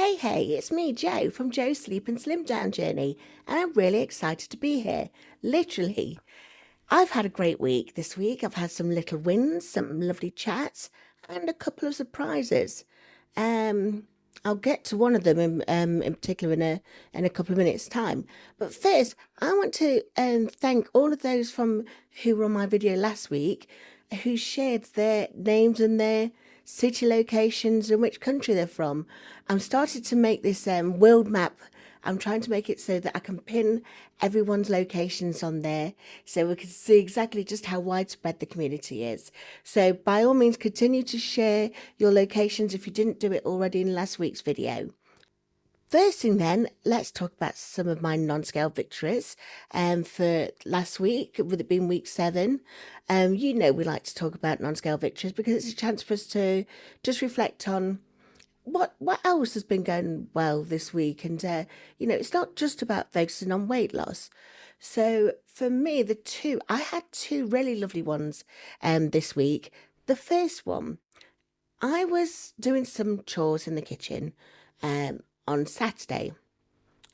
Hey, it's me, Joe, from Joe's Sleep and Slim Down Journey, and I'm really excited to be here. Literally. I've had a great week this week. I've had some little wins, some lovely chats, and a couple of surprises. Um, I'll get to one of them in particular in a couple of minutes' time. But first, I want to thank all of those from who were on my video last week, who shared their names and their city locations and which country they're from. I'm starting to make this world map. I'm trying to make it so that I can pin everyone's locations on there so we can see exactly just how widespread the community is. So by all means, continue to share your locations if you didn't do it already in last week's video. First thing then, let's talk about some of my non-scale victories for last week, with it being week 7. You know we like to talk about non-scale victories because it's a chance for us to just reflect on what else has been going well this week. And, it's not just about focusing on weight loss. So for me, I had two really lovely ones this week. The first one, I was doing some chores in the kitchen on Saturday,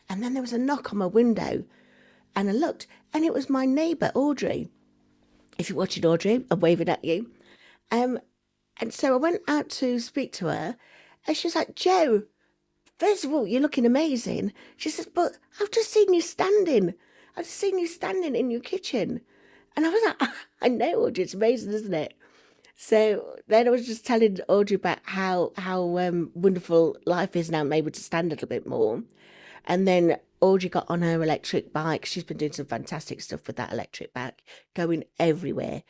and then there was a knock on my window, and I looked, and it was my neighbour, Audrey. If you're watching, Audrey, I'm waving at you. And so I went out to speak to her, and she was like, Joe, first of all, you're looking amazing. She says, but I've just seen you standing. I've just seen you standing in your kitchen. And I was like, I know, Audrey, it's amazing, isn't it? So then I was just telling Audrey about how wonderful life is now. I'm able to stand a little bit more. And then Audrey got on her electric bike. She's been doing some fantastic stuff with that electric bike, going everywhere.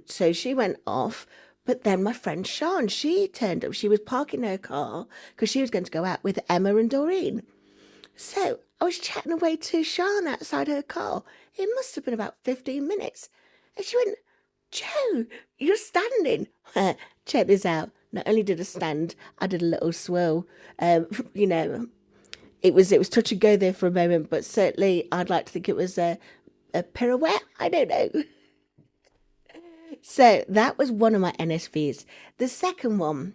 So she went off. But then my friend Sean, she turned up. She was parking her car because she was going to go out with Emma and Doreen. So I was chatting away to Sean outside her car. It must have been about 15 minutes. And she went, Joe, you're standing. Check this out. Not only did I stand, I did a little swirl. You know, it was touch and go there for a moment, but certainly I'd like to think it was a pirouette. I don't know. So that was one of my NSVs. The second one,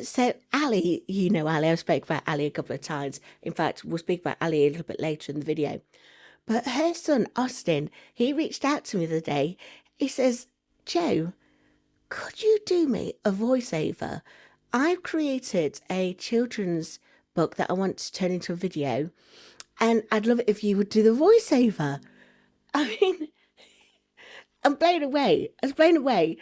so Ali, you know Ali, I've spoke about Ali a couple of times. In fact, we'll speak about Ali a little bit later in the video. But her son, Austin, he reached out to me the other day. He says, Joe, could you do me a voiceover? I've created a children's book that I want to turn into a video, and I'd love it if you would do the voiceover. I mean, I'm blown away. I was blown away.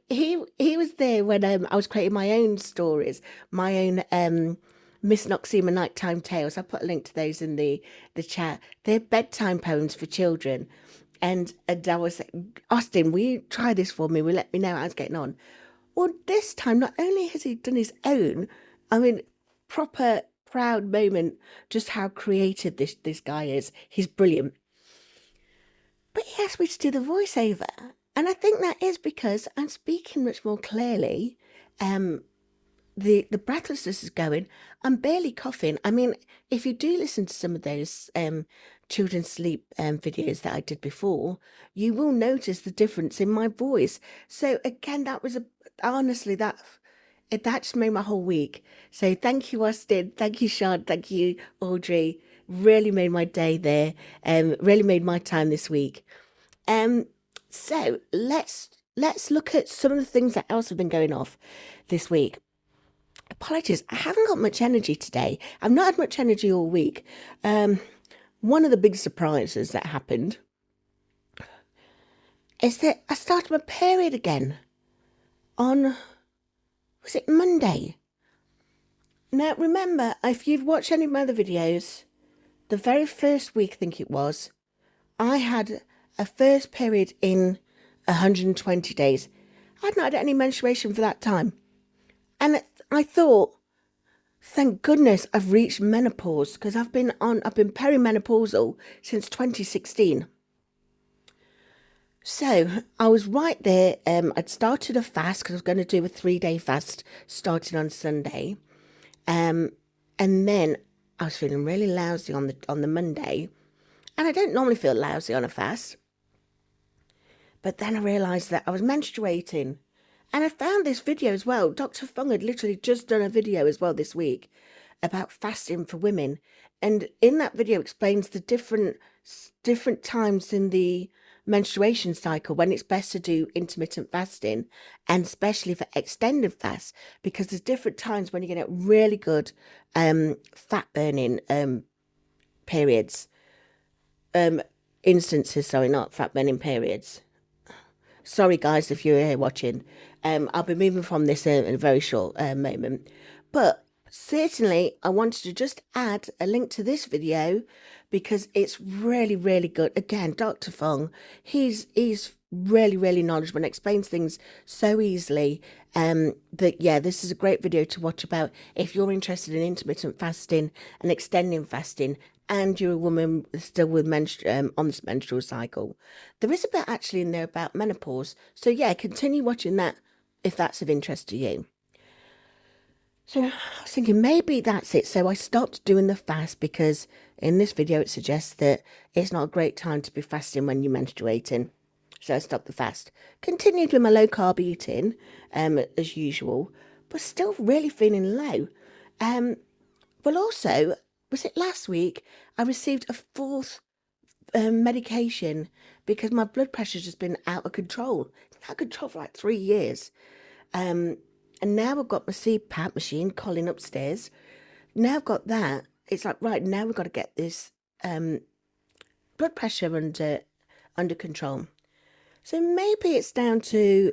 He was there when I was creating my own stories, my own Miss Noxema nighttime tales. I put a link to those in the chat. They're bedtime poems for children. And I was like, Austin, will you try this for me? Will let me know how it's getting on. Well, this time, not only has he done his own, I mean, proper proud moment, just how creative this guy is. He's brilliant. But he asked me to do the voiceover. And I think that is because I'm speaking much more clearly. The breathlessness is going. I'm barely coughing. I mean, if you do listen to some of those children's sleep videos that I did before, you will notice the difference in my voice. So again, that was honestly that just made my whole week. So thank you, Austin. Thank you, Sean. Thank you, Audrey. Really made my day there. Really made my time this week. So let's look at some of the things that else have been going off this week. Apologies, I haven't got much energy today. I've not had much energy all week. One of the big surprises that happened is that I started my period again on, was it Monday? Now, remember, if you've watched any of my other videos, the very first week, I think it was, I had a first period in 120 days. I'd not had any menstruation for that time. And I thought, thank goodness I've reached menopause, because I've been perimenopausal since 2016. So I was right there. I'd started a fast because I was going to do a 3-day fast starting on Sunday. And then I was feeling really lousy on the Monday. And I don't normally feel lousy on a fast. But then I realised that I was menstruating. And I found this video as well. Dr. Fung had literally just done a video as well this week about fasting for women, and in that video explains the different times in the menstruation cycle when it's best to do intermittent fasting, and especially for extended fast, because there's different times when you're going to get really good fat burning periods, instances, sorry, not fat burning periods. Sorry, guys, if you're here watching. I'll be moving from this in a very short moment. But certainly, I wanted to just add a link to this video because it's really, really good. Again, Dr. Fong, he's really, really knowledgeable and explains things so easily. That yeah, this is a great video to watch about if you're interested in intermittent fasting and extending fasting, and you're a woman still with on this menstrual cycle. There is a bit actually in there about menopause. So yeah, continue watching that if that's of interest to you. So I was thinking maybe that's it. So I stopped doing the fast because in this video it suggests that it's not a great time to be fasting when you're menstruating. So I stopped the fast. Continued with my low carb eating, as usual, but still really feeling low. Well, also, was it last week I received a fourth medication because my blood pressure's just been out of control. Out of control for like 3 years. And now I've got my CPAP machine, Colin upstairs. Now I've got that. It's like, right, now we've got to get this blood pressure under control. So maybe it's down to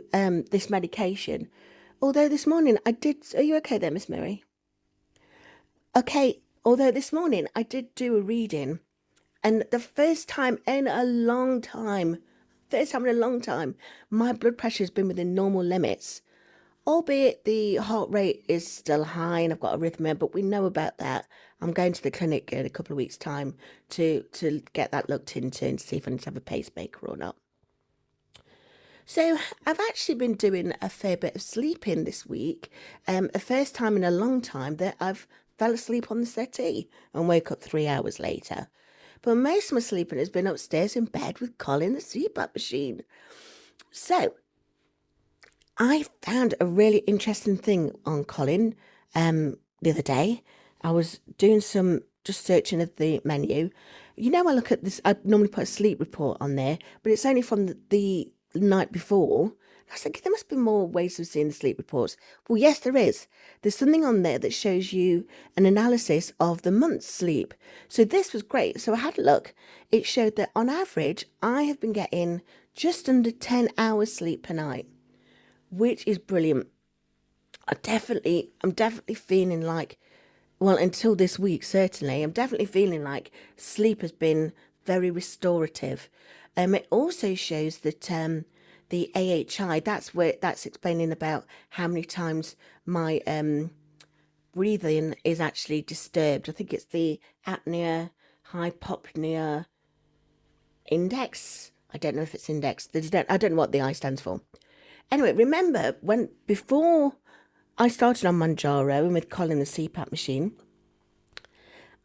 this medication. Although this morning I did... Are you okay there, Miss Mary? Okay, although this morning I did do a reading, and the first time in a long time, my blood pressure has been within normal limits. Albeit the heart rate is still high and I've got arrhythmia, but we know about that. I'm going to the clinic in a couple of weeks' time to get that looked into and see if I need to have a pacemaker or not. So I've actually been doing a fair bit of sleeping this week. The first time in a long time that I've fell asleep on the settee and woke up 3 hours later. But most of my sleeping has been upstairs in bed with Colin, the CPAP machine. So I found a really interesting thing on Colin the other day. I was doing some just searching of the menu. You know, I look at this, I normally put a sleep report on there, but it's only from the night before. I was thinking there must be more ways of seeing the sleep reports. Well, yes, there is. There's something on there that shows you an analysis of the month's sleep. So this was great. So I had a look. It showed that on average, I have been getting just under 10 hours sleep per night, which is brilliant. I'm definitely feeling like, well, until this week, certainly, I'm definitely feeling like sleep has been very restorative. It also shows that the AHI, that's explaining about how many times my breathing is actually disturbed. I think it's the apnea hypopnea index. I don't know if it's index. I don't know what the I stands for. Anyway, remember before I started on Mounjaro and with Colin the CPAP machine,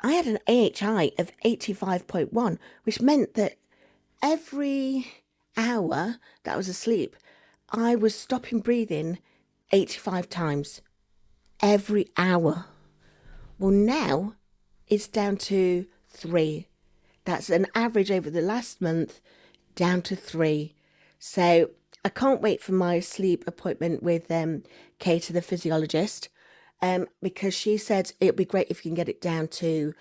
I had an AHI of 85.1, which meant that every hour that I was asleep, I was stopping breathing 85 times every hour. Well, now it's down to 3. That's an average over the last month, down to 3. So I can't wait for my sleep appointment with Kate, the physiologist, because she said it'd be great if you can get it down to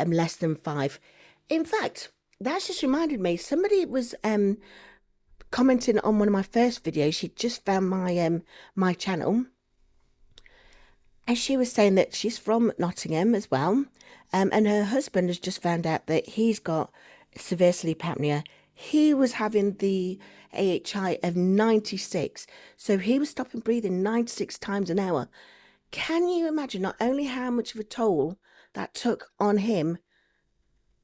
less than 5. In fact, that's just reminded me, somebody was commenting on one of my first videos. She just found my channel, and she was saying that she's from Nottingham as well, and her husband has just found out that he's got severe sleep apnea. He was having the AHI of 96, so he was stopping breathing 96 times an hour. Can you imagine not only how much of a toll that took on him,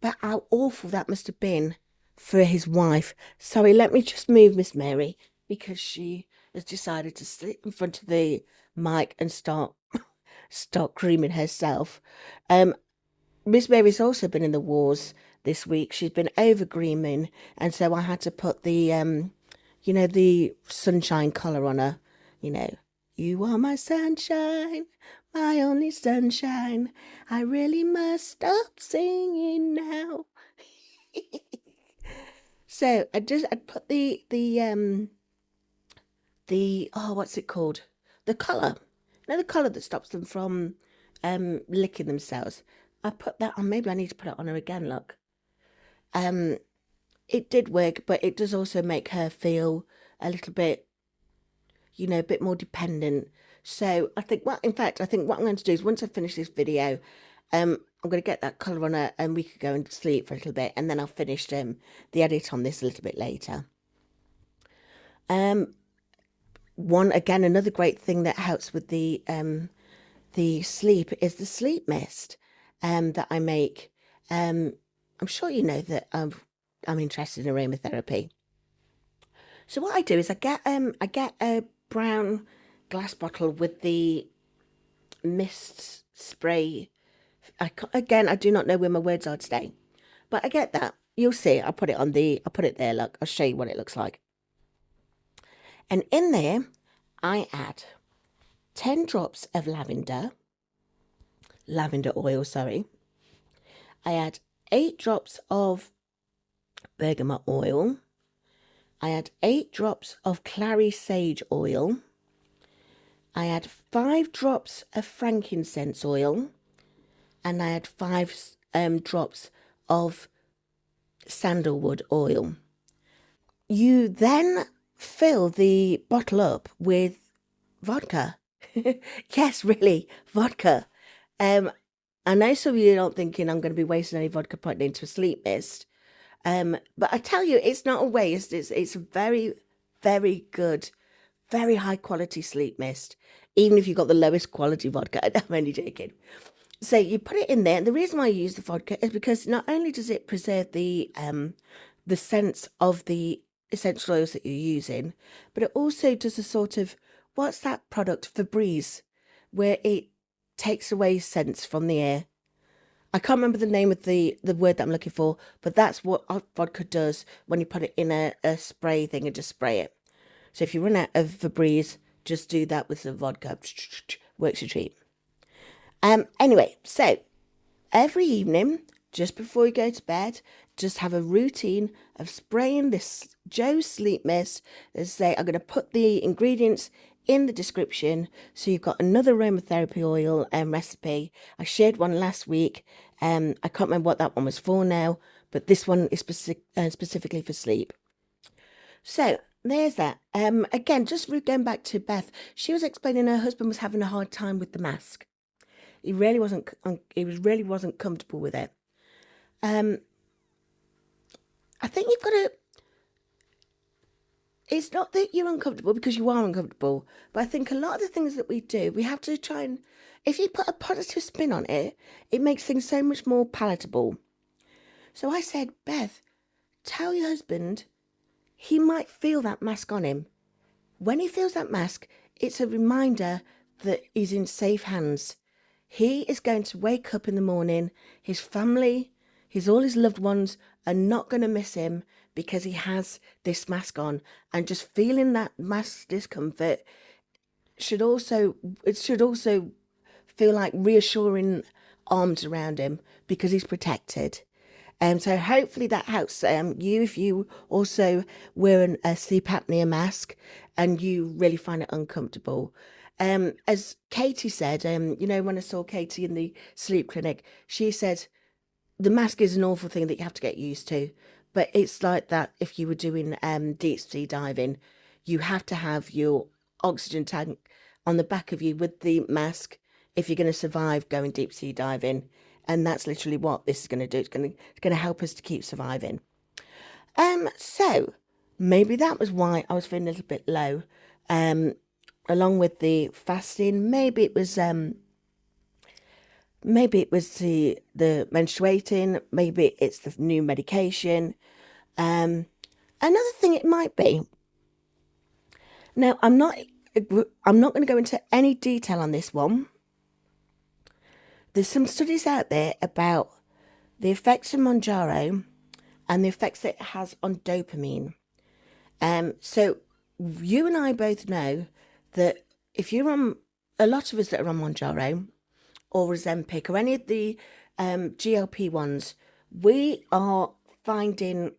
but how awful that must have been for his wife? Sorry, let me just move Miss Mary, because she has decided to sit in front of the mic and start grooming herself. Miss Mary's also been in the wars this week. She's been over grooming, and so I had to put the the sunshine collar on her. You are my sunshine, my only sunshine. I really must stop singing now. So I put the oh, what's it called? The collar. You know, the collar that stops them from licking themselves. I put that on. Maybe I need to put it on her again. Look, um, it did work, but it does also make her feel a little bit, a bit more dependent. So I think, well, in fact, I think what I'm going to do is once I finish this video, I'm going to get that collar on her and we could go and sleep for a little bit, and then I'll finish the edit on this a little bit later. Um, another great thing that helps with the sleep is the sleep mist that I make. I'm sure you know that I'm interested in aromatherapy. So what I do is I get a brown glass bottle with the mist spray. I do not know where my words are today, but I get that. You'll see. I'll put it there. Look, I'll show you what it looks like. And in there, I add 10 drops of lavender oil, sorry. I add 8 drops of bergamot oil. I add 8 drops of clary sage oil. I add 5 drops of frankincense oil. And I add 5 drops of sandalwood oil. You then fill the bottle up with vodka. Yes, really, vodka. I know some of you aren't thinking I'm going to be wasting any vodka putting into a sleep mist. But I tell you, it's not a waste. It's a very, very good, very high quality sleep mist. Even if you've got the lowest quality vodka, I'm only joking. So you put it in there. And the reason why I use the vodka is because not only does it preserve the sense of the essential oils that you're using, but it also does a sort of, what's that product, Febreze, where it takes away scents from the air. I can't remember the name of the word that I'm looking for, but that's what vodka does when you put it in a spray thing and just spray it. So if you run out of Febreze, just do that with some vodka. Works a treat. Anyway, so every evening, just before you go to bed, just have a routine of spraying this Joe Sleep Mist. As I say, I'm going to put the ingredients in the description, so you've got another aromatherapy oil recipe. I shared one last week. I can't remember what that one was for now, but this one is specifically for sleep. So there's that. Again, just going back to Beth, she was explaining her husband was having a hard time with the mask. He really wasn't. He really wasn't comfortable with it. I think you've got to. It's not that you're uncomfortable, because you are uncomfortable, but I think a lot of the things that we do, we have to try and. If you put a positive spin on it, it makes things so much more palatable. So I said, Beth, tell your husband he might feel that mask on him. When he feels that mask, it's a reminder that he's in safe hands. He is going to wake up in the morning, his family, all his loved ones are not going to miss him because he has this mask on. And just feeling that mask discomfort should also feel like reassuring arms around him because he's protected. So hopefully that helps you if you also wear a sleep apnea mask and you really find it uncomfortable. As Katie said, when I saw Katie in the sleep clinic, she said the mask is an awful thing that you have to get used to. But it's like that if you were doing deep sea diving, you have to have your oxygen tank on the back of you with the mask if you're going to survive going deep sea diving. And that's literally what this is going to do. It's going to help us to keep surviving. So maybe that was why I was feeling a little bit low. Along with the fasting, maybe it was the menstruating, maybe it's the new medication. Another thing it might be. Now I'm not going to go into any detail on this one. There's some studies out there about the effects of Mounjaro and the effects that it has on dopamine. So you and I both know that if you're on a lot of us that are on Mounjaro or Ozempic or any of the GLP ones, we are finding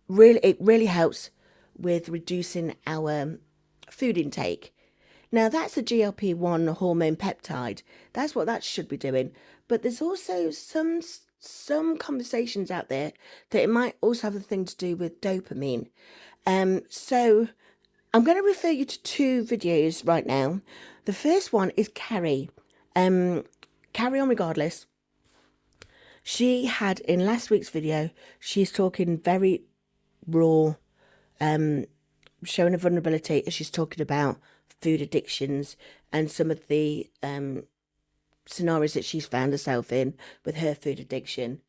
it really helps with reducing our food intake. Now that's a GLP-1 hormone peptide. That's what that should be doing. But there's also some conversations out there that it might also have a thing to do with dopamine. So I'm going to refer you to two videos right now. The first one is Carrie. Carry on regardless. She had in last week's video, she's talking very raw, showing a vulnerability as she's talking about food addictions and some of the scenarios that she's found herself in with her food addiction.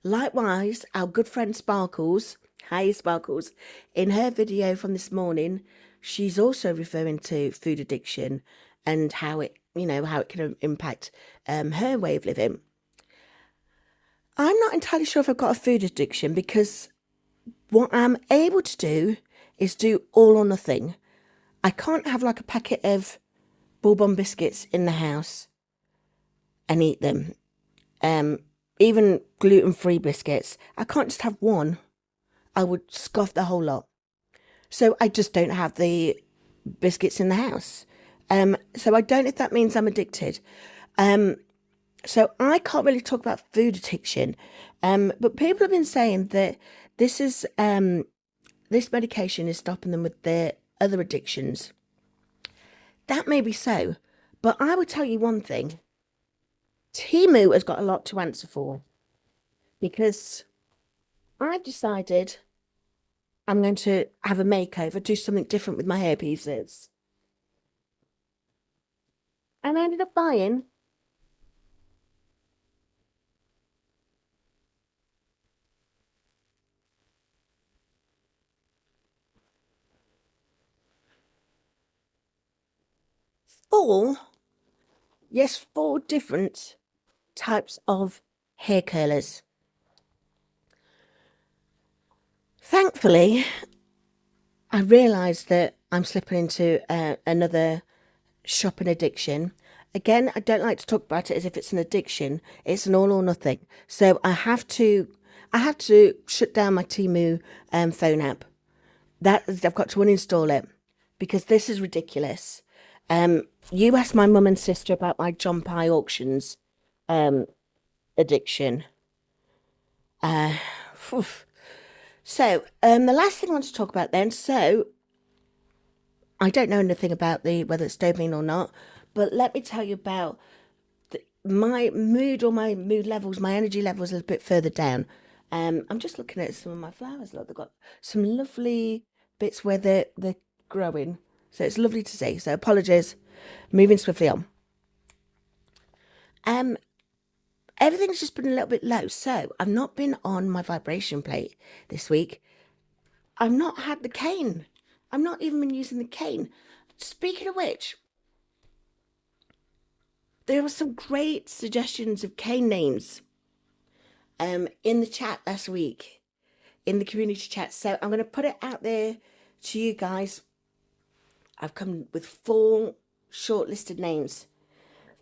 Likewise, our good friend Sparkles, hi Sparkles, in her video from this morning, she's also referring to food addiction and how it, how it can impact her way of living. I'm not entirely sure if I've got a food addiction because what I'm able to do is do all or nothing. I can't have like a packet of bourbon biscuits in the house and eat them. Even gluten-free biscuits. I can't just have one. I would scoff the whole lot. So I just don't have the biscuits in the house. So I don't know if that means I'm addicted. So I can't really talk about food addiction. But people have been saying that this medication is stopping them with their other addictions. That may be so, but I would tell you one thing. Temu has got a lot to answer for because I've decided I'm going to have a makeover, do something different with my hairpieces. And I ended up buying four different types of hair curlers. Thankfully, I realised that I'm slipping into another shopping addiction. Again, I don't like to talk about it as if it's an addiction. It's an all or nothing. So I have to shut down my Temu phone app. I've got to uninstall it because this is ridiculous. You asked my mum and sister about my John Pye auctions addiction. So the last thing I want to talk about then. So I don't know anything about whether it's dopamine or not, but let me tell you about my mood or my mood levels, my energy levels a little bit further down. I'm just looking at some of my flowers. Look, they've got some lovely bits where they're growing. So it's lovely to see. So apologies. Moving swiftly on. Everything's just been a little bit low. So I've not been on my vibration plate this week. I've not had the cane. I've not even been using the cane. Speaking of which, there were some great suggestions of cane names in the chat last week, in the community chat. So I'm going to put it out there to you guys. I've come with 4 shortlisted names.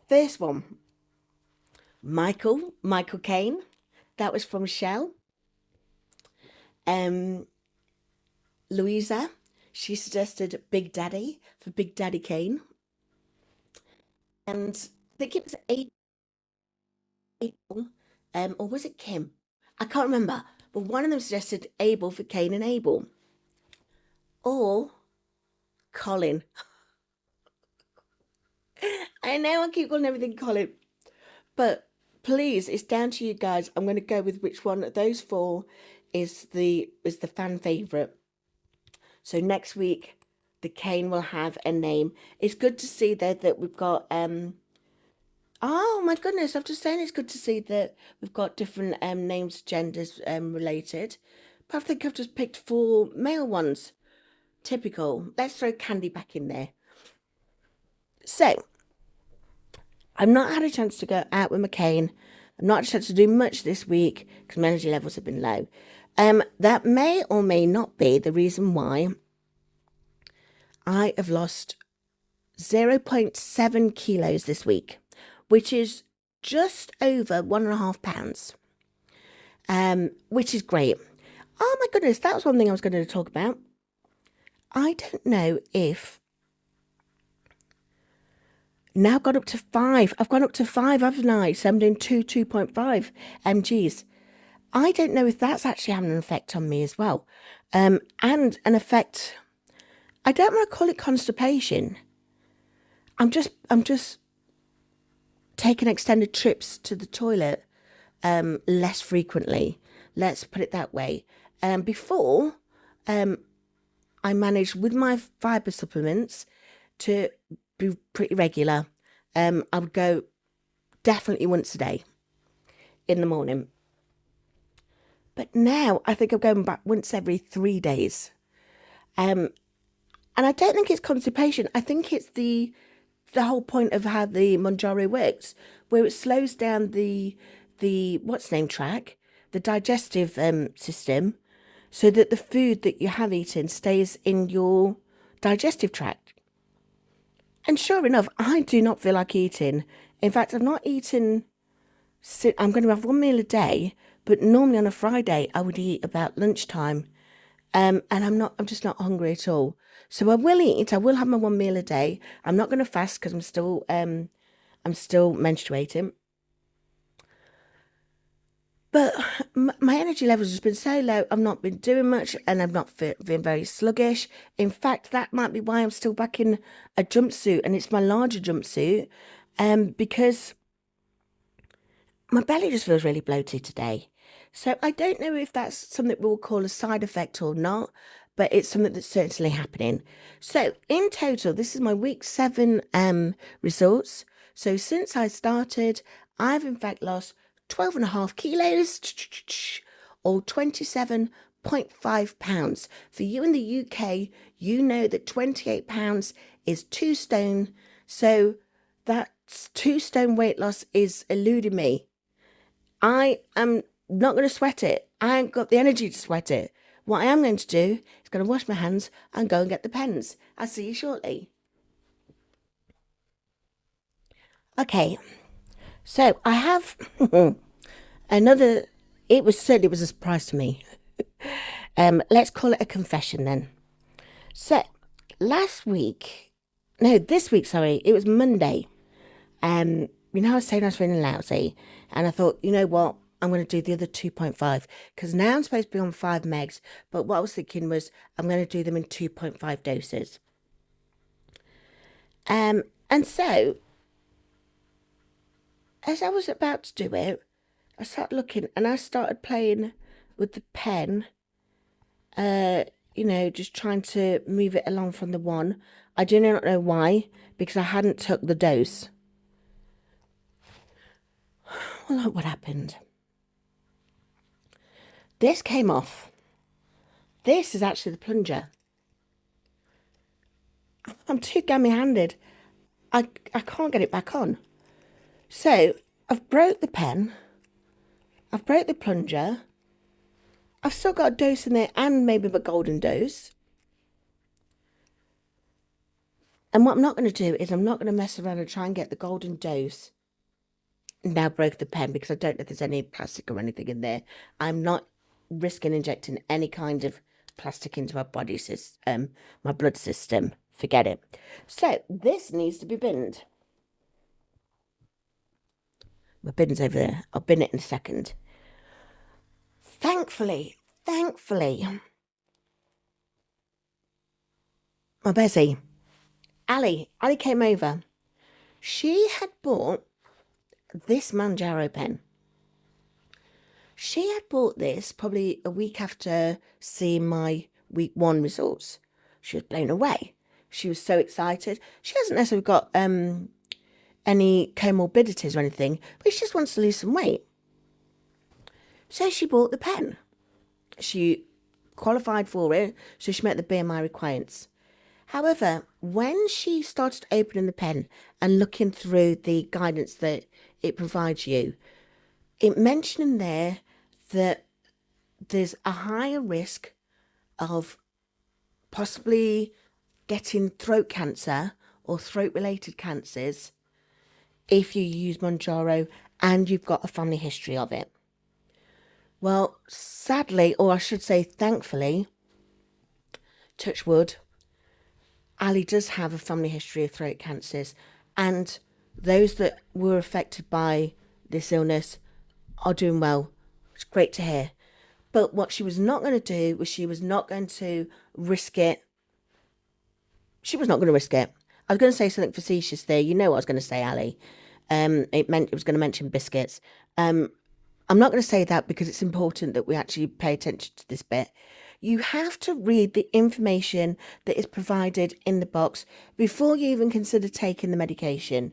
First one, Michael Caine. That was from Michelle. Louisa, she suggested Big Daddy for Big Daddy Caine. And I think it was Abel, or was it Kim? I can't remember. But one of them suggested Abel for Cain and Abel. Or Colin. I know I keep calling everything Colin. But please, it's down to you guys. I'm going to go with which one of those 4 is the fan favourite. So next week, the cane will have a name. It's good to see that we've got oh my goodness, I'm just saying it's good to see that we've got different names, genders related. But I think I've just picked 4 male ones. Typical. Let's throw Candy back in there. So I've not had a chance to go out with my cane. I've not had a chance to do much this week because my energy levels have been low. That may or may not be the reason why I have lost 0.7 kilos this week, which is just over 1.5 pounds, which is great. Oh my goodness, that was one thing I was going to talk about. I don't know if now got up to 5. I've gone up to 5, haven't I? So I'm doing 2.5 mgs. I don't know if that's actually having an effect on me as well. And an effect, I don't want to call it constipation. I'm just taking extended trips to the toilet less frequently. Let's put it that way. Before, I managed with my fibre supplements to be pretty regular. I would go definitely once a day in the morning. But now I think I'm going back once every 3 days. And I don't think it's constipation. I think it's the whole point of how the Mounjaro works, where it slows down the what's name track, the digestive system, so that the food that you have eaten stays in your digestive tract. And sure enough, I do not feel like eating. In fact, I've not eaten. I'm going to have one meal a day, but normally on a Friday I would eat about lunchtime. And I'm just not hungry at all. So I will eat. I will have my one meal a day. I'm not going to fast because I'm still menstruating. But my energy levels has been so low. I've not been doing much, and I've not been very sluggish. In fact, that might be why I'm still back in a jumpsuit, and it's my larger jumpsuit, because my belly just feels really bloated today. So I don't know if that's something we'll call a side effect or not, but it's something that's certainly happening. So in total, this is my week 7 results. So since I started, I've in fact lost 12.5 kilos or 27.5 pounds. For you in the UK, you know that 28 pounds is 2 stone. So that's 2 stone weight loss is eluding me. I am not going to sweat it. I ain't got the energy to sweat it. What I am going to do is going to wash my hands and go and get the pens. I'll see you shortly. Okay, so I have another. It was a surprise to me. Let's call it a confession then. So last week, no, this week, sorry, it was Monday. I was saying I was feeling lousy, and I thought, you know what, I'm going to do the other 2.5 because now I'm supposed to be on 5 megs. But what I was thinking was I'm going to do them in 2.5 doses. And so as I was about to do it, I started looking and I started playing with the pen, just trying to move it along from the one. I do not know why, because I hadn't took the dose. Well, look what happened. This came off. This is actually the plunger. I'm too gammy-handed. I can't get it back on. So I've broke the pen. I've broke the plunger. I've still got a dose in there and maybe my golden dose. And what I'm not going to do is I'm not going to mess around and try and get the golden dose. Now broke the pen because I don't know if there's any plastic or anything in there. I'm not risking injecting any kind of plastic into my body system, my blood system. Forget it. So this needs to be binned. My bin's over there. I'll bin it in a second. Thankfully, my Bessie, Ali came over. She had bought this Mounjaro pen. She had bought this probably a week after seeing my week 1 results. She was blown away. She was so excited. She hasn't necessarily got any comorbidities or anything, but she just wants to lose some weight. So she bought the pen. She qualified for it, so she met the BMI requirements. However, when she started opening the pen and looking through the guidance that it provides you, it mentioned in there that there's a higher risk of possibly getting throat cancer or throat-related cancers if you use Mounjaro and you've got a family history of it. Well, sadly, or I should say thankfully, touch wood, Ali does have a family history of throat cancers, and those that were affected by this illness are doing well. It's great to hear. But what she was not going to do was she was not going to risk it. She was not going to risk it. I was going to say something facetious there. You know what I was going to say, Ali. It was going to mention biscuits. I'm not going to say that because it's important that we actually pay attention to this bit. You have to read the information that is provided in the box before you even consider taking the medication.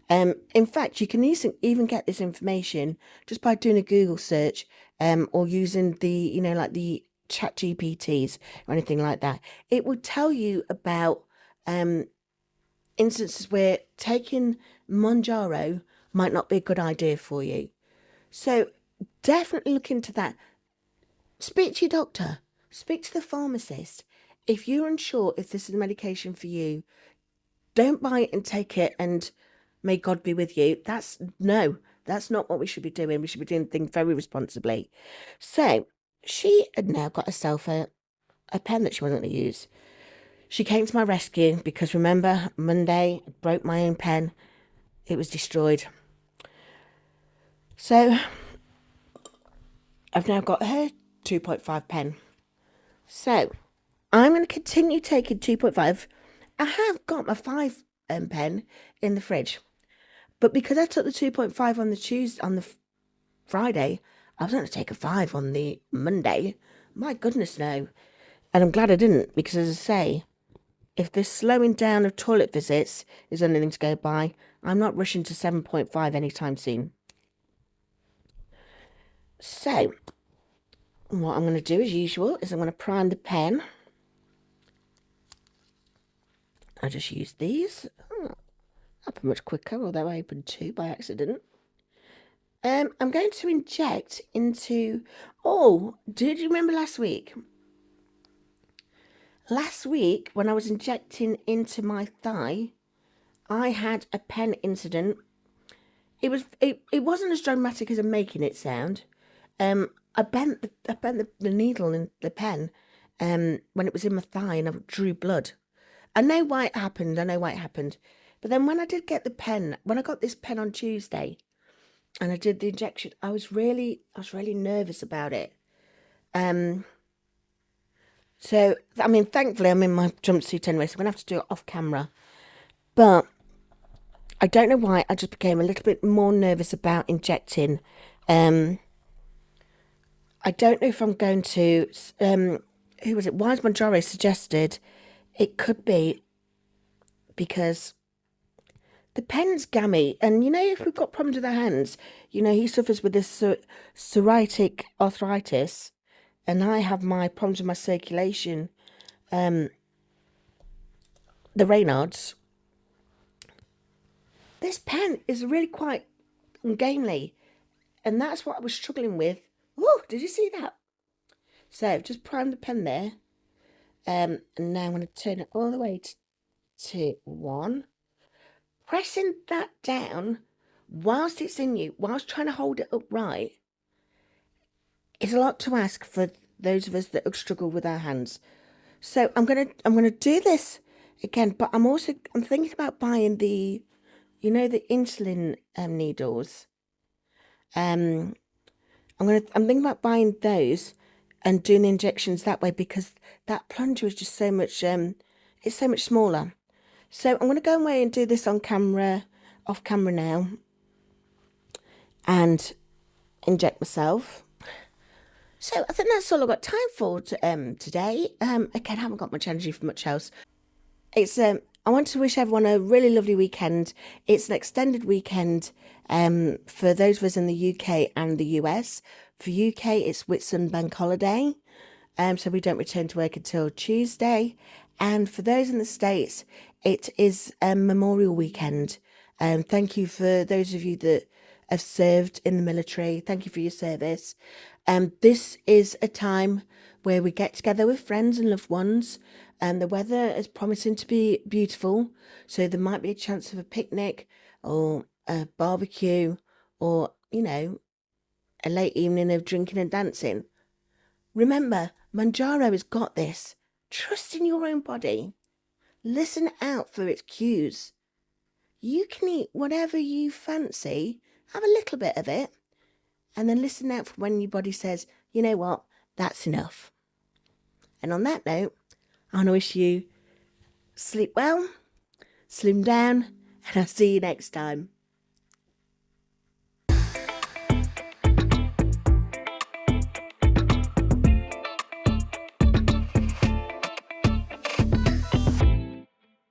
In fact, you can even get this information just by doing a Google search, or using the, like the chat GPTs or anything like that. It will tell you about instances where taking Mounjaro might not be a good idea for you. So definitely look into that. Speak to your doctor. Speak to the pharmacist. If you're unsure if this is a medication for you, don't buy it and take it and may God be with you. That's not what we should be doing. We should be doing things very responsibly. So she had now got herself a pen that she wasn't going to use. She came to my rescue because remember, Monday, I broke my own pen. It was destroyed. So I've now got her 2.5 pen. So I'm going to continue taking 2.5. I have got my 5 pen in the fridge. But because I took the 2.5 on the Friday, I was going to take a 5 on the Monday. My goodness, no. And I'm glad I didn't, because as I say, if this slowing down of toilet visits is anything to go by, I'm not rushing to 7.5 anytime soon. So, what I'm going to do as usual is I'm going to prime the pen. I just use these. Happened much quicker, although I opened 2 by accident. I'm going to inject into... Oh, did you remember last week? Last week, when I was injecting into my thigh, I had a pen incident. It wasn't as dramatic as I'm making it sound. I bent the needle in the pen when it was in my thigh, and I drew blood. I know why it happened. But then when I did get the pen, when I got this pen on Tuesday, and I did the injection, I was really nervous about it. So I mean, thankfully, I'm in my jumpsuit anyway, so I'm gonna have to do it off camera. But I don't know why I just became a little bit more nervous about injecting. I don't know if I'm going to. Who was it? Wise Mounjaro suggested it could be because the pen's gammy, and if we've got problems with our hands, he suffers with this psoriatic arthritis, and I have my problems with my circulation, the Raynaud's. This pen is really quite ungainly, and that's what I was struggling with. Oh, did you see that? So I've just primed the pen there, and now I'm going to turn it all the way to 1. Pressing that down whilst it's in you, whilst trying to hold it upright, is a lot to ask for those of us that struggle with our hands. So I'm gonna do this again, but I'm thinking about buying the insulin needles. I'm thinking about buying those and doing the injections that way, because that plunger is just so much it's so much smaller. So I'm going to go away and do this off camera now, and inject myself. So I think that's all I've got time for today. Again, I haven't got much energy for much else. I want to wish everyone a really lovely weekend. It's an extended weekend for those of us in the UK and the US. For UK, it's Whitsun Bank Holiday, so we don't return to work until Tuesday. And for those in the States, it is Memorial Weekend. Thank you for those of you that have served in the military. Thank you for your service. This is a time where we get together with friends and loved ones, and the weather is promising to be beautiful, so there might be a chance of a picnic or a barbecue or, a late evening of drinking and dancing. Remember, Mounjaro has got this. Trust in your own body. Listen out for its cues. You can eat whatever you fancy, have a little bit of it, and then listen out for when your body says, you know what, that's enough. And on that note, I want to wish you sleep well, slim down, and I'll see you next time.